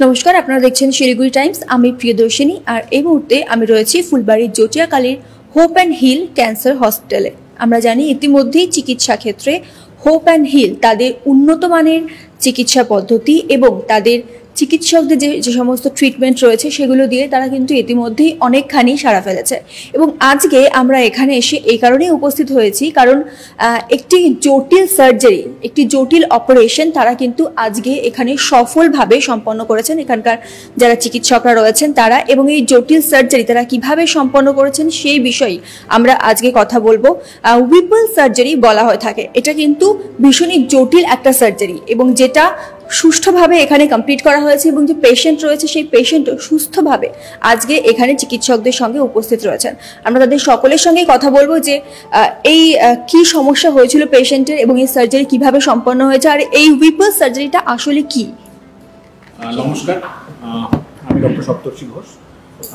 নমস্কার, আপনারা দেখছেন শিলিগুড়ি টাইমস। আমি প্রিয়দর্শিনী, আর এই মুহূর্তে আমি রয়েছি ফুলবাড়ির জটিয়াকালীর হোপ অ্যান্ড হিল ক্যান্সার হসপিটালে। আমরা জানি ইতিমধ্যেই চিকিৎসা ক্ষেত্রে হোপ অ্যান্ড হিল তাদের উন্নত মানের চিকিৎসা পদ্ধতি এবং তাদের চিকিৎসকদের যে সমস্ত ট্রিটমেন্ট রয়েছে সেগুলো দিয়ে তারা কিন্তু ইতিমধ্যেই অনেকখানি সাড়া ফেলেছে। এবং আজকে আমরা এখানে এসে এই কারণেই উপস্থিত হয়েছি কারণ একটি জটিল সার্জারি, একটি জটিল অপারেশন তারা কিন্তু আজকে এখানে সফলভাবে সম্পন্ন করেছেন এখানকার যারা চিকিৎসকরা রয়েছেন তারা। এবং এই জটিল সার্জারি তারা কিভাবে সম্পন্ন করেছেন সেই বিষয়ে আমরা আজকে কথা বলবো। হুইপল সার্জারি বলা হয়ে থাকে, এটা কিন্তু ভীষণই জটিল একটা সার্জারি এবং যেটা সুষ্ঠুভাবে এখানে কমপ্লিট করা হয়েছে এবং যে পেশেন্ট রয়েছে সেই পেশেন্টও সুস্থভাবে আজকে এখানে চিকিৎসকদের সঙ্গে উপস্থিত রয়েছেন। আমরা তাদের সকলের সঙ্গে কথা বলবো যে এই কি সমস্যা হয়েছিল পেশেন্টের এবং এই সার্জারি কিভাবে সম্পন্ন হয়েছে আর এই হুইপল সার্জারিটা আসলে কি। নমস্কার, আমি ডক্টর সপ্তর্ষি ঘোষ।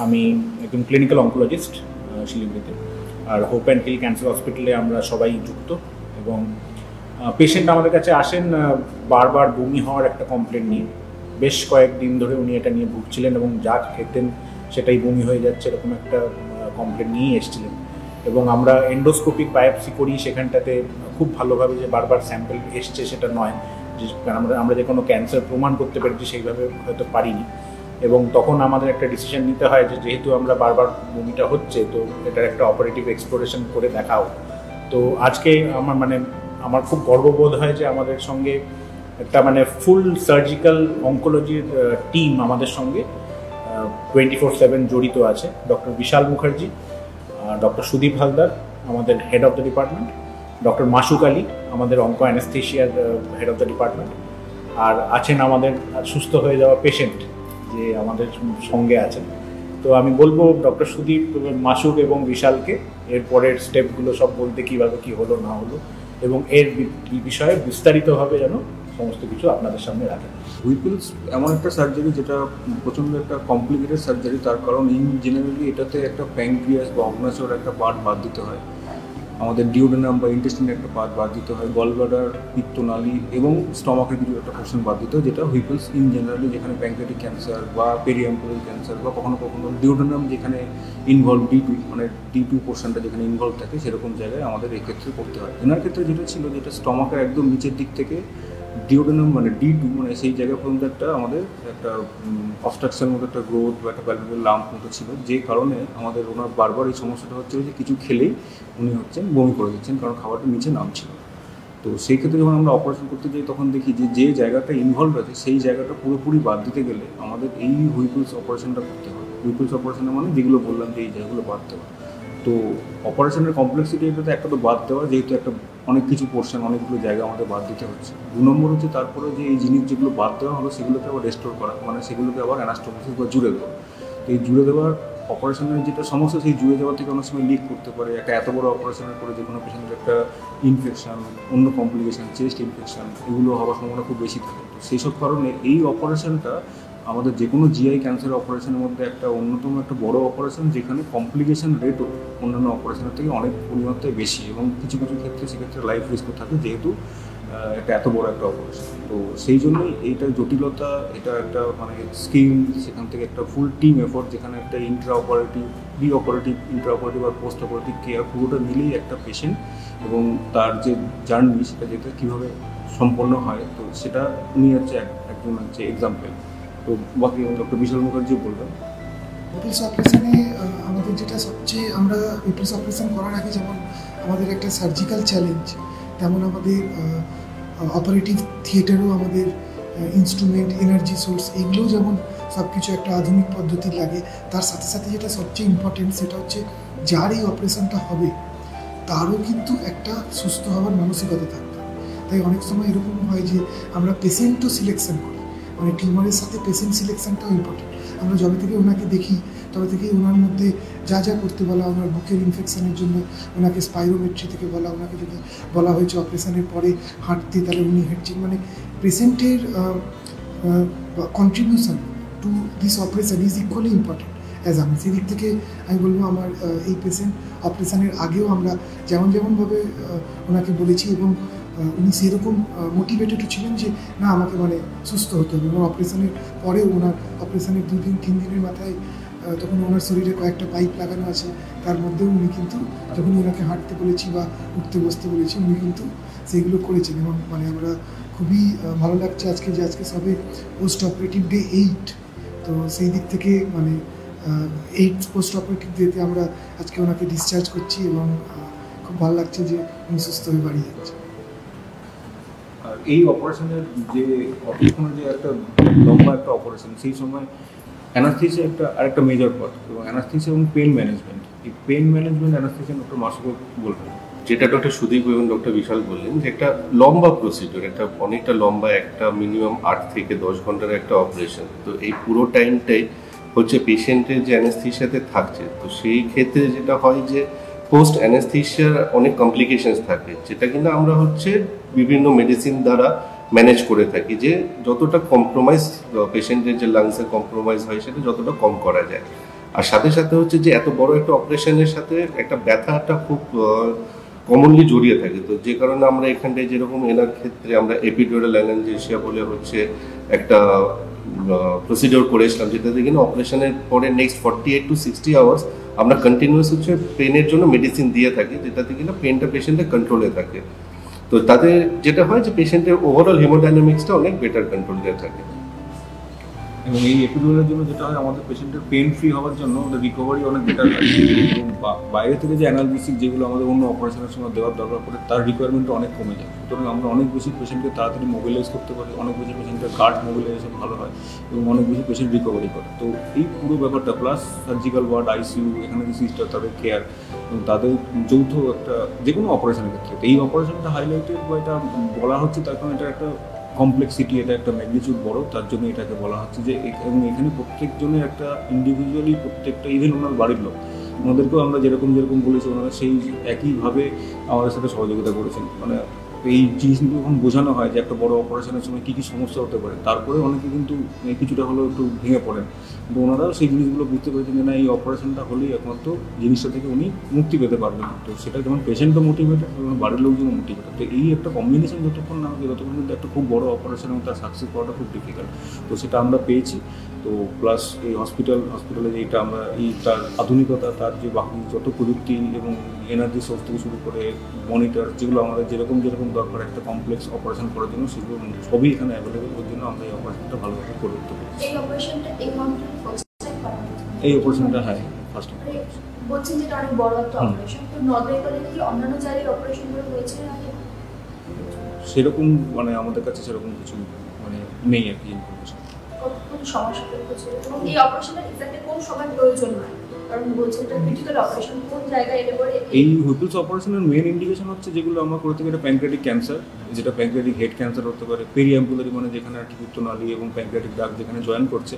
আমি একজন ক্লিনিক্যাল অনকোলজিস্ট শিলিগুড়িতে। আর হোপ অ্যান্ড হিল ক্যান্সার হসপিটালে আমরা সবাই যুক্ত এবং পেশেন্ট আমাদের কাছে আসেন বারবার বমি হওয়ার একটা কমপ্লেন নিয়ে। বেশ কয়েকদিন ধরে উনি এটা নিয়ে ভুগছিলেন এবং যা খেতেন সেটাই বমি হয়ে যাচ্ছে, এরকম একটা কমপ্লেন নিয়েই এসেছিলেন। এবং আমরা এন্ডোস্কোপিক বায়োপসি করি, সেখানটাতে খুব ভালোভাবে যে বারবার স্যাম্পল এসছে সেটা নয়, যে আমরা যে কোনো ক্যান্সার প্রমাণ করতে পেরেছি সেইভাবে হয়তো পারিনি। এবং তখন আমাদের একটা ডিসিশন নিতে হয় যে যেহেতু আমরা বারবার বমিটা হচ্ছে তো এটার একটা অপারেটিভ এক্সপ্লোরেশন করে দেখাও। তো আজকে আমার খুব গর্ববোধ হয় যে আমাদের সঙ্গে একটা ফুল সার্জিক্যাল অঙ্কোলজির টিম আমাদের সঙ্গে 24/7 জড়িত আছে। ডক্টর বিশাল মুখার্জি, ডক্টর সুদীপ হালদার আমাদের head of the department, doctor Masuk Ali আমাদের অঙ্কো অ্যানেস্থেশিয়ার হেড অফ দ্য ডিপার্টমেন্ট, আর আছেন আমাদের সুস্থ হয়ে যাওয়া পেশেন্ট যে আমাদের সঙ্গে আছেন। তো আমি বলবো ডক্টর সুদীপ, মাসুক এবং বিশালকে এরপরের স্টেপগুলো সব বলতে কীভাবে কী হলো না হলো এবং এর বিষয়ে বিস্তারিতভাবে যেন সমস্ত কিছু আপনাদের সামনে রাখেন। হুইপলস এমন একটা সার্জারি যেটা প্রচণ্ড একটা কমপ্লিকেটেড সার্জারি, তার কারণ জেনারেলি এটাতে একটা প্যানক্রিয়াস বা অগ্নাশয়ের একটা পার্ট বাদ দিতে হয়, আমাদের ডিওডেনাম বা ইন্টেস্টিনের একটা পার্ট বাদ দিতে হয়, গলব্লাডার, পিত্তনালী এবং স্টমাকের কিছু একটা পোর্শন বাদ দিতে হয়, যেটা হুইপলস জেনারেলি যেখানে প্যানক্রিয়াটিক ক্যান্সার বা পেরিয়াম্পোরাল ক্যান্সার বা কখনো কখনো ডিওডেনাম যেখানে ইনভলভ D2 পোর্শনটা যেখানে ইনভলভ থাকে সেরকম জায়গায় আমাদের এক্ষেত্রে করতে হয়। এনার ক্ষেত্রে যেটা ছিল যেটা স্টমাকের একদম নিচের দিক থেকে ডিওডেনাম D2 সেই জায়গা পর্যন্ত একটা আমাদের একটা অবস্ট্রাকশনের মতো একটা গ্রোথ বা একটা প্যালপেবল লাম্প মতো ছিল, যে কারণে আমাদের ওনার বারবার এই সমস্যাটা হচ্ছিল যে কিছু খেলেই উনি বমি করে দিচ্ছেন কারণ খাবারটা নিচে নামছিল। তো সেই ক্ষেত্রে যখন আমরা অপারেশন করতে যাই তখন দেখি যে জায়গাটা ইনভলভ আছে সেই জায়গাটা পুরোপুরি বাদ দিতে গেলে আমাদের এই হুইপলস অপারেশনটা করতে হবে। হুইপলস অপারেশনের যেগুলো বললাম যে এই জায়গাগুলো বাদ দেওয়া। তো অপারেশনের কমপ্লেক্সিটি এটাতে একটা তো বাদ দেওয়া, যেহেতু একটা অনেক কিছু পোর্শন অনেকগুলো জায়গা আমাদের বাদ দিতে হচ্ছে। 2 নম্বর হচ্ছে তারপরে যে এই জিনিস যেগুলো বাদ দেওয়া হলো সেগুলোকে আবার রেস্টোর করা, সেগুলোকে আবার অ্যানাস্টোমোসিস বা জুড়ে দেওয়া। তো এই জুড়ে দেওয়ার অপারেশনের যেটা সমস্যা, সেই জুড়ে যাওয়া থেকে অনেক সময় লিক করতে পারে। একটা এত বড় অপারেশনের পরে যে কোনো পেশেন্টের একটা ইনফেকশন, অন্য কমপ্লিকেশান, চেস্ট ইনফেকশন এগুলো হওয়ার সম্ভাবনা খুব বেশি থাকে। তো সেই সব কারণে এই অপারেশনটা আমাদের যে কোনো জিআই ক্যান্সার অপারেশনের মধ্যে একটা অন্যতম একটা বড় অপারেশন, যেখানে কমপ্লিকেশন রেটও অন্যান্য অপারেশনের থেকে অনেক পরিমাত্রায় বেশি এবং কিছু কিছু ক্ষেত্রে সেক্ষেত্রে লাইফ রিস্কও থাকে, যেহেতু একটা এত বড় একটা অপারেশন। তো সেই জন্যই এইটা জটিলতা, এটা একটা স্কিল, সেখান থেকে একটা ফুল টিম এফোর্ট, যেখানে একটা intra operative, pre operative, intra operative আর পোস্ট অপারেটিভ কেয়ার পুরোটা মিলেই একটা পেশেন্ট এবং তার যে জার্নি সেটা যেটা কীভাবে সম্পন্ন হয়, তো সেটা উনি একজন এক্সাম্পল। তো বাকি ডক্টর বিশাল মুখার্জি বলবেন। হুইপলস অপারেশনে আমাদের যেটা সবচেয়ে, আমরা হুইপলস অপারেশন করার আগে যেমন আমাদের একটা সার্জিক্যাল চ্যালেঞ্জ, তেমন আমাদের অপারেটিভ থিয়েটারও আমাদের ইনস্ট্রুমেন্ট, এনার্জি সোর্স এগুলোও যেমন সব কিছু একটা আধুনিক পদ্ধতি লাগে, তার সাথে সাথে যেটা সবচেয়ে ইম্পর্টেন্ট সেটা হচ্ছে যার এই অপারেশনটা হবে তারও কিন্তু একটা সুস্থ হওয়ার মানসিকতা থাকবে। তাই অনেক সময় এরকম হয় যে আমরা পেশেন্টও সিলেকশন করি, টিউমারের সাথে পেশেন্ট সিলেকশনটাও ইম্পর্টেন্ট। আমরা যবে থেকে ওনাকে দেখি তবে থেকেই ওনার মধ্যে যা যা করতে বলা, ওনার বুকের ইনফেকশনের জন্য ওনাকে স্পাইরোমেট্রি থেকে বলা, ওনাকে যদি বলা হয়েছে অপারেশনের পরে হাঁটতে তাহলে উনি হাঁটছেন। পেশেন্টের contribution to this operation is equally important as আমি। সেদিক থেকে আমি বলবো আমার এই পেশেন্ট অপারেশনের আগেও আমরা যেমনভাবে ওনাকে বলেছি এবং উনি সেরকম মোটিভেটেডও ছিলেন যে না আমাকে মানে সুস্থ হতে হবে, এবং অপারেশনের পরেও ওনার অপারেশনের 2-3 দিনের মাথায় তখন ওনার শরীরে কয়েকটা পাইপ লাগানো আছে, তার মধ্যেও উনি কিন্তু যখন ওনাকে হাঁটতে বলেছি বা উঠতে বসতে বলেছি উনি কিন্তু সেইগুলো করেছেন। এবং মানে আমরা খুবই ভালো লাগছে আজকে যে আজকে সবে পোস্ট অপারেটিভ ডে 8, তো সেই দিক থেকে মানে 8 পোস্ট অপারেটিভ ডেতে আমরা আজকে ওনাকে ডিসচার্জ করছি এবং খুব ভালো লাগছে যে উনি সুস্থ হয়ে বাড়ি যাচ্ছে। আর এই অপারেশনের যে অপারেশনের যে একটা লম্বা একটা অপারেশন, সেই সময় অ্যানাস্থেসিয়া আরেকটা মেজর পার্ট, এবং অ্যানাস্থেসিয়া এবং পেন ম্যানেজমেন্ট, এই pen management anaesthesia doctor Masud বলবেন। যেটা ডক্টর সুদীপ এবং ডক্টর বিশাল বললেন যে একটা লম্বা প্রসিডিওর, একটা অনেকটা লম্বা, একটা মিনিমাম 8 থেকে 10 ঘন্টার একটা অপারেশন। তো এই পুরো টাইমটাই হচ্ছে পেশেন্টের যে অ্যানাস্থেসিয়াতে থাকছে, তো সেই ক্ষেত্রে যেটা হয় যে পোস্ট অ্যানাস্থেসিয়ার অনেক কমপ্লিকেশনস থাকে, যেটা কিনা আমরা হচ্ছে বিভিন্ন মেডিসিন দ্বারা ম্যানেজ করে থাকি, যে যতটা কম্প্রোমাইজ পেশেন্টের যে লাংসে কম্প্রোমাইজ হয় সেটা যতটা কম করা যায়। আর সাথে সাথে হচ্ছে যে এত বড় একটা অপারেশনের সাথে একটা ব্যথাটা খুব কমনলি জড়িয়ে থাকে। তো যে কারণে আমরা এখানটায় যেরকম এনার ক্ষেত্রে আমরা এপিডিউরাল অ্যানালজেসিয়া বলে হচ্ছে একটা প্রসিডিওর করেছিলাম, যেটাতে কিনা অপারেশনের পরে নেক্সট 48 to 60 আওয়ার্স আমরা কন্টিনিউয়াস হচ্ছে পেনের জন্য মেডিসিন দিয়ে থাকি, যেটাতে কিনা পেনটা পেশেন্টের কন্ট্রোলে থাকে। তো তাতে যেটা হয় যে পেশেন্টের ওভারঅল হিমোডাইনামিক্সটা অনেক বেটার কন্ট্রোলে থাকে। এবং এই এপিডুরালের জন্য যেটা হয় আমাদের পেশেন্টের পেন ফ্রি হওয়ার জন্য ওদের রিকভারি অনেক বেটার থাকে, এবং বাইরে থেকে যে অ্যানালজেসিক যেগুলো আমাদের অন্য অপারেশনের সময় দেওয়ার দরকার পড়ে তার রিকোয়ারমেন্টটা অনেক কমে যায়। সুতরাং আমরা অনেক বেশি পেশেন্টকে তাড়াতাড়ি মোবিলাইজ করতে পারি, অনেক বেশি পেশেন্টের গার্ড মোবিলাইজেশন ভালো হয় এবং অনেক বেশি পেশেন্ট রিকভারি করে। তো এই পুরো ব্যাপারটা প্লাস সার্জিক্যাল ওয়ার্ড, আইসিইউ, এখানে যে সিস্টার তাদের কেয়ার এবং তাদের যৌথ একটা যে কোনো অপারেশনের ক্ষেত্রে এই অপারেশনটা হাইলাইটেড বা এটা বলা হচ্ছে তার কারণ এটা একটা কমপ্লেক্সিটি, এটা একটা ম্যাগনিটিউড বড়, তার জন্য এটাকে বলা হচ্ছে যে, এবং এখানে প্রত্যেকজনের একটা ইন্ডিভিজুয়ালি প্রত্যেকটা ইভেন ওনার বাড়ির লোক ওনাদেরকেও আমরা যেরকম বলেছি ওনারা সেই একইভাবে আমাদের সাথে সহযোগিতা করেছেন। মানে এই জিনিসগুলো যখন বোঝানো হয় যে একটা বড় অপারেশনের সময় কী কী সমস্যা হতে পারে, তারপরে অনেকে কিন্তু কিছুটা হলেও একটু ভেঙে পড়েন, কিন্তু ওনারাও সেই জিনিসগুলো বুঝতে পেরেছেন যে না এই অপারেশনটা হলেই একমাত্র জিনিসটা থেকে উনি মুক্তি পেতে পারবেন। তো সেটা যেমন পেশেন্টও মোটিভেটেড এবং বাড়ির লোকজনও মোটিভেটেড। তো এই একটা কম্বিনেশন যতক্ষণ না হবে ততক্ষণ কিন্তু একটা খুব বড় অপারেশন এবং তার সাকসেস করাটা খুব ডিফিকাল্ট। তো সেটা আমরা পেয়েছি। তো প্লাস এই হসপিটালে এইটা আমরা এই তার আধুনিকতা, তার যে বাকি যত প্রযুক্তি এবং এনার্জি সোর্স থেকে শুরু করে মনিটর, যেগুলো আমাদের যেরকম দরকার একটা কমপ্লেক্স অপারেশন করার জন্য, সেগুলো সবই এখানে অ্যাভেলেবেল। ওর জন্য আমরা এই অপারেশনটা ভালোভাবে করে উঠতে পারি। এই অপারেশনটা হ্যাঁ ফার্স্ট টাইম। বলছেন যেটা অনেক বড় একটা অপারেশন, তো নর্থ বেঙ্গলে কি অন্যান্য জায়গায় অপারেশনগুলো হয়েছে আগে? সেরকম মানে আমাদের কাছে সেরকম কিছু মানে নেই আর কি ইনফরমেশন। কোন সমস্যা হচ্ছে এবং এই অপারেশনটা এক্স্যাক্টলি কোন সময় প্রয়োজন হয়? কারণ বলছেন এটা ক্রিটিক্যাল অপারেশন, কোন জায়গায় এলে পরে এই হুইপলস অপারেশনের মেইন ইন্ডিকেশন হচ্ছে যেগুলো আমরা করে থাকি, এটা প্যানক্রিয়াটিক ক্যান্সার, যেটা প্যানক্রিয়াটিক হেড ক্যান্সার হতে পারে, পেরিঅ্যাম্বুলারি মানে যেখানে আর কি পিত্তনালী এবং প্যানক্রিয়াটিক ডাক যেখানে জয়েন করছে,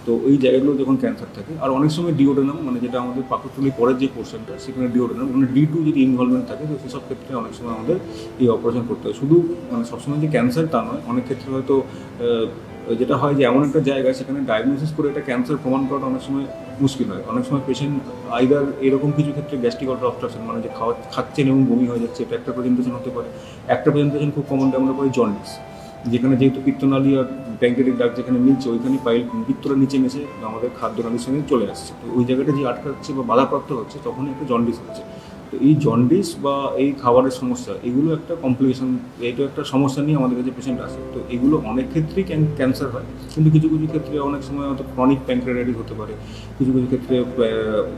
তো ওই জায়গাগুলো যখন ক্যান্সার থাকে। আর অনেক সময় ডিওডেনাম মানে যেটা আমাদের পাকস্থলী পরের যে পোর্শনটা, সেখানে ডিওডেনাম মানে D2 যদি ইনভলভমেন্ট থাকে, তো সেসব ক্ষেত্রে অনেক সময় আমাদের এই অপারেশন করতে হয়। শুধু মানে সবসময় যে ক্যান্সার তা নয়, অনেক ক্ষেত্রে হয়তো যেটা হয় যে এমন একটা জায়গা সেখানে ডায়াগনোসিস করে এটা ক্যান্সার প্রমাণ করাটা অনেক সময় মুশকিল হয়। অনেক সময় পেশেন্ট আইদার এরকম কিছু ক্ষেত্রে গ্যাস্ট্রিক অবস্ট্রাকশন মানে যে খাচ্ছেন এবং বমি হয়ে যাচ্ছে, এটা একটা প্রেজেন্টেশন হতে পারে। একটা প্রেজেন্টেশন খুব কমনলি আমরা পাই জন্ডিস, যেখানে যেহেতু পিত্তনালী আর প্যানক্রিয়াটিক ডাক যেখানে মিলছে, ওইখানে পিত্তটা নিচে মেশে আমাদের খাদ্যনালীর সঙ্গে চলে আসছে। তো ওই জায়গাটা যে আটকাচ্ছে বা বাধাপ্রাপ্ত হচ্ছে, তখনই একটা জন্ডিস হচ্ছে। তো এই জন্ডিস বা এই খাবারের সমস্যা, এগুলো একটা কমপ্লিকেশন, এইটা একটা সমস্যা নিয়ে আমাদের কাছে পেশেন্ট আসে। তো এগুলো অনেক ক্ষেত্রেই ক্যান্সার হয়, কিন্তু কিছু ক্ষেত্রে অনেক সময় হয়তো ক্রনিক প্যানক্রিয়াটাইটিস হতে পারে, কিছু ক্ষেত্রে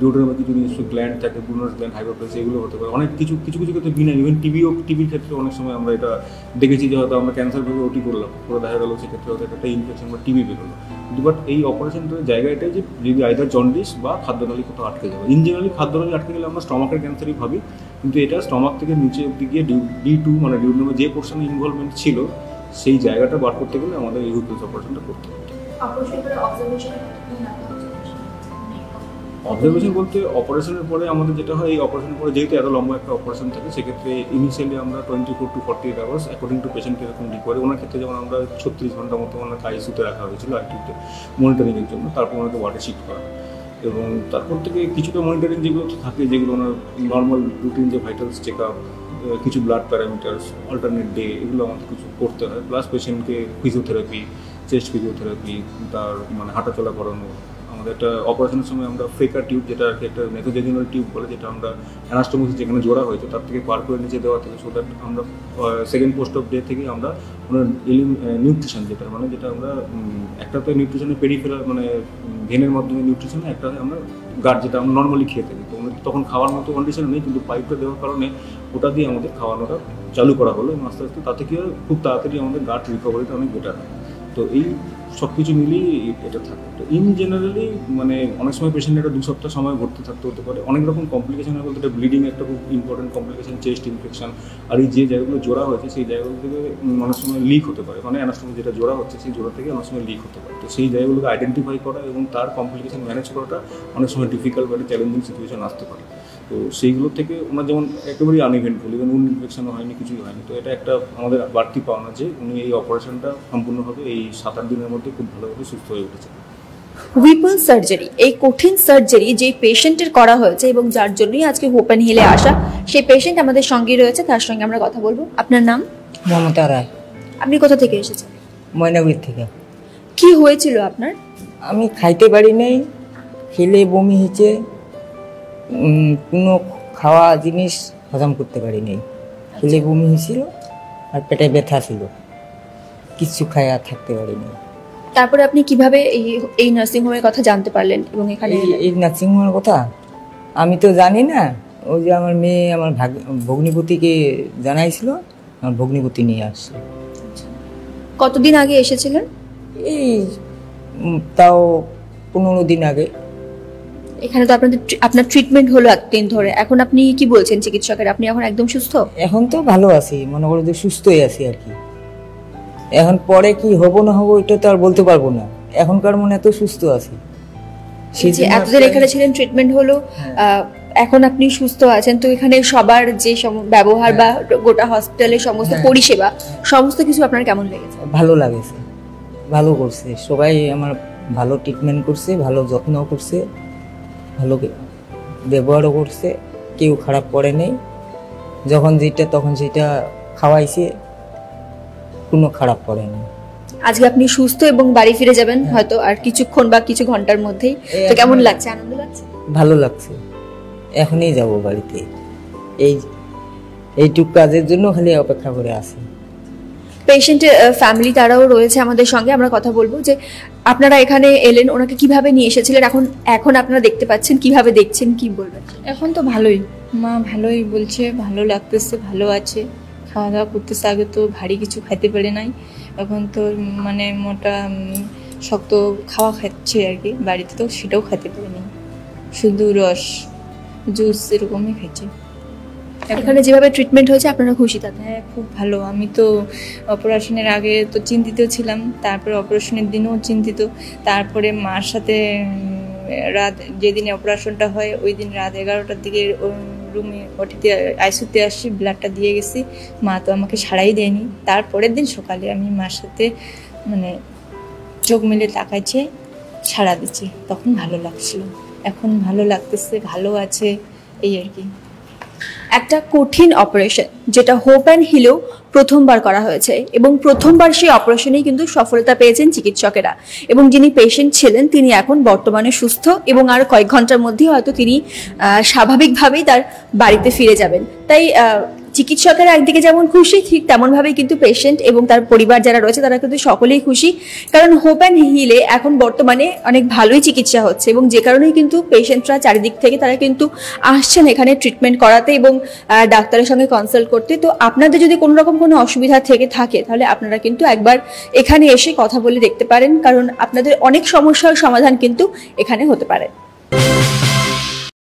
ডিউডেনামে কিছু নিজস্ব গ্ল্যান্ড থাকে, বুলনাস গ্ল্যান্ড, হাইপারপ্লেসিয়া, এগুলো হতে পারে। অনেক কিছু ক্ষেত্রে বিনা, ইভেন টিবির ক্ষেত্রে অনেক সময় আমরা এটা দেখেছি যে হয়তো আমরা ক্যান্সার ভেবে ওটি করলাম, পুরো দেখা গেলো সেক্ষেত্রে হয়তো একটা ইনফেকশন বা টিবি বেরোলো। বাট এই অপারেশনটার জায়গা এটাই যে যদি আইদার জন্ডিস বা খাদ্যনালী কোথাও আটকে যাবে। ইন জেনারেলি খাদ্যনালী আটকে গেলে আমরা স্টমাকের ক্যান্সারই ভাবি, কিন্তু এটা স্টমাক থেকে নিচে অব্দি গিয়ে D2 মানে ডিউডেনামে যে পোর্শনে ইনভলভমেন্ট ছিল, সেই জায়গাটা বার করতে গেলে আমাদের এই হুইপলস অপারেশনটা করতে হবে। অবজারভেশন বলতে অপারেশনের পরে আমাদের যেটা হয়, এই অপারেশনের পরে যেহেতু এত লম্বা একটা অপারেশন থাকে, সেক্ষেত্রে ইনিশিয়ালি আমরা 24 to 48 hours according to patient এরকম রিকোয়ারি। ওনার ক্ষেত্রে যেমন আমরা 36 ঘন্টা মতো ওনাকে আইসিইউতে রাখা হয়েছিল আইটিউতে মনিটরিংয়ের জন্য, তারপর ওনাকে ওয়ার্ডে শিফট করা। এবং তারপর থেকে কিছুটা মনিটরিং যেগুলো থাকে, যেগুলো ওনার নর্মাল রুটিন যে ভাইটালস চেক আপ কিছু ব্লাড প্যারামিটার্স, অল্টারনেট ডে, এগুলো আমাদের কিছু করতে হয়। প্লাস পেশেন্টকে ফিজিওথেরাপি, চেস্ট ফিজিওথেরাপি, তার মানে হাঁটাচলা করানো। আমাদের একটা অপারেশনের সময় আমরা ফ্রেকার টিউব, যেটা আর কি একটা নেসোজেনিনাল টিউব বলে, যেটা আমরা অ্যানাস্টোমোসিস যেখানে জোড়া হয়েছে তার থেকে পার করে নিচে দেওয়া থেকে, সো দ্যাট আমরা সেকেন্ড পোস্ট অফ ডে থেকে আমরা নিউট্রিশন, যেটা আমরা একটা তো নিউট্রিশনের পেরিফেরাল মানে ভেনের মাধ্যমে নিউট্রিশন, একটা আমরা গার্ড যেটা আমরা নর্মালি খেয়ে থাকি। তো আমরা তখন খাওয়ার মতো কন্ডিশন নেই, কিন্তু পাইপটা দেওয়ার কারণে ওটা দিয়ে আমাদের খাওয়ানোটা চালু করা হলো, এবং আস্তে আস্তে তাতে কি হয়, খুব তাড়াতাড়ি আমাদের গার্ড রিকভারিটা অনেক বেটার হয়। তো এই সব কিছু মিলিয়ে এটা থাকে। তো ইন জেনারেলি মানে অনেক সময় পেশেন্টের একটা 2 সপ্তাহ সময় ভর্তি থাকতে হতে পারে। অনেক রকম কমপ্লিকেশনের বলতে এটা ব্লিডিং একটা খুব ইম্পর্টেন্ট কমপ্লিকেশন, চেস্ট ইনফেকশন, আর এই যে জায়গাগুলো জোড়া হয়েছে সেই জায়গাগুলো থেকে অনেক সময় লিক হতে পারে, মানে অ্যানাস্টোমি যেটা জোড়া হচ্ছে সেই জোড়া থেকে অনেক সময় লিক হতে পারে। তো সেই জায়গাগুলোকে আইডেন্টিফাই করা এবং তার কমপ্লিকেশন ম্যানেজ করাটা অনেক সময় ডিফিকাল্ট বা চ্যালেঞ্জিং সিচুয়েশন আসতে পারে। তো সেইগুলো থেকে ওনার যেমন একেবারেই আনইভেন্টফুল, ইভেন উন্ড ইনফেকশনও হয়নি, কিছুই হয়নি। তো এটা একটা আমাদের বাড়তি পাওনা যে উনি এই অপারেশনটা সম্পূর্ণভাবে এই 7-8 দিনের মধ্যে খুব ভালোভাবে সুস্থ হয়ে উঠেছে। হুইপল সার্জারি, এই কঠিন সার্জারি যে পেশেন্টের করা হয়েছে এবং যার জন্যই আজকে হোপ অ্যান্ড হিলে আসা, সেই পেশেন্ট আমাদের সঙ্গে রয়েছে, তার সঙ্গে আমরা কথা বলবো। আপনার নাম? মমতা রায়। আপনি কোথা থেকে এসেছেন? ময়নাগুড়ি থেকে। কি হয়েছিল আপনার? আমি খাইতে পারি নাই, খেলে বমি হয়েছে, কোনো খাওয়া জিনিস হজম করতে পারি নাই, খেলে বমি হয়েছিল আর পেটে ব্যথা ছিল, কিছু খায় আর থাকতে পারি নাই। তারপরে আপনি কিভাবে এই নার্সিং হোমের কথা জানতে পারলেন এবং এখানে এই নার্সিং হোমের কথা আমি তো জানি না, ওই যে আমার মেয়ে আমার ভগ্নিপতিকে জানাইছিল, আমার ভগ্নিপতি নিয়ে আসছে। কতদিন আগে এসেছিলেন? এই তাও 15 দিন আগে। এখানে তো আপনার ট্রিটমেন্ট হলো এতদিন ধরে, এখন আপনি কি বলছেন চিকিৎসকের, আপনি এখন একদম সুস্থ? এখন তো ভালো আছি, মনে করো যে সুস্থই আছি আর কি। এখন পরে কি হবো না হবো এটা তো আর বলতে পারবো না, এখনকার মনে এত সুস্থ আছি। যে এতদিন এখানে ছিলেন, ট্রিটমেন্ট হলো, এখন আপনি সুস্থ আছেন, তো এখানে সবার যে ব্যবহার বা গোটা হসপিটালের সমস্ত পরিষেবা সমস্ত কিছু আপনার কেমন লেগেছে? ভালো লাগেছে, ভালো করছে সবাই, আমার ভালো ট্রিটমেন্ট করছে, ভালো যত্ন করছে, ভালো ব্যবহারও করছে, কেউ খারাপ করে নেই। যখন যেটা তখন সেটা খাওয়াইছে, কোনো খারাপ করে নেই। আজকে আপনি সুস্থ এবং বাড়ি ফিরে যাবেন হয়তো আর কিছুক্ষণ বা কিছু ঘন্টার মধ্যেই, তো কেমন লাগছে? আনন্দ লাগছে? ভালো লাগছে, এখনই যাব বাড়িতে। এইটুকু কাজের জন্য খালি অপেক্ষা করে আছি। পেশেন্টের ফ্যামিলি তারাও রয়েছে আমাদের সঙ্গে, আমরা কথা বলবো যে আপনারা এখানে এলেন, ওনাকে কিভাবে নিয়ে এসেছিলেন, এখন আপনারা দেখতে পাচ্ছেন, কিভাবে দেখছেন, কি বলবেন? এখন তো ভালোই, মা ভালোই বলছে, ভালো লাগতেছে, ভালো আছে, খাওয়া দাওয়া করতেছে। আগে তো ভারী কিছু খাইতে পারে নাই, এখন তো মানে মোটা শক্ত খাওয়া খাচ্ছে আর কি। বাড়িতে তো সেটাও খেতে পারেনি, শুধু রস জুস এরকমই খাইছে। এখানে যেভাবে ট্রিটমেন্ট হয়েছে আপনারা খুশি তাতে? হ্যাঁ, খুব ভালো। আমি তো অপারেশনের আগে তো চিন্তিত ছিলাম, তারপরে অপারেশনের দিনও চিন্তিত, তারপরে মার সাথে রাত যেদিনে অপারেশনটা হয় ওই দিন রাত 11টার দিকে রুমে ওটিতে আইসিইউতে আসছি, ব্লাডটা দিয়ে গেছি, মা তো আমাকে সাড়াই দেয়নি। তারপরের দিন সকালে আমি মার সাথে মানে চোখ মেলে তাকাইছে, সাড়া দিচ্ছি, তখন ভালো লাগছিল। এখন ভালো লাগতেছে, ভালো আছে, এই আর কি। একটা কঠিন অপারেশন যেটা হোপ অ্যান্ড হিলেও প্রথমবার করা হয়েছে এবং প্রথমবার সেই অপারেশনেই কিন্তু সফলতা পেয়েছেন চিকিৎসকেরা, এবং যিনি পেশেন্ট ছিলেন তিনি এখন বর্তমানে সুস্থ এবং আর কয়েক ঘন্টার মধ্যে হয়তো তিনি স্বাভাবিকভাবেই তার বাড়িতে ফিরে যাবেন। তাই চিকিৎসকেরা একদিকে যেমন খুশি, ঠিক তেমনভাবেই কিন্তু পেশেন্ট এবং তার পরিবার যারা রয়েছে তারা কিন্তু সকলেই খুশি, কারণ হোপ অ্যান্ড হিলে এখন বর্তমানে অনেক ভালোই চিকিৎসা হচ্ছে এবং যে কারণেই কিন্তু পেশেন্টরা চারিদিক থেকে তারা কিন্তু আসছেন এখানে ট্রিটমেন্ট করাতে এবং ডাক্তারের সঙ্গে কনসাল্ট করতে। তো আপনাদের যদি কোনো রকম কোনো অসুবিধা থেকে থাকে তাহলে আপনারা কিন্তু একবার এখানে এসে কথা বলে দেখতে পারেন, কারণ আপনাদের অনেক সমস্যার সমাধান কিন্তু এখানে হতে পারে।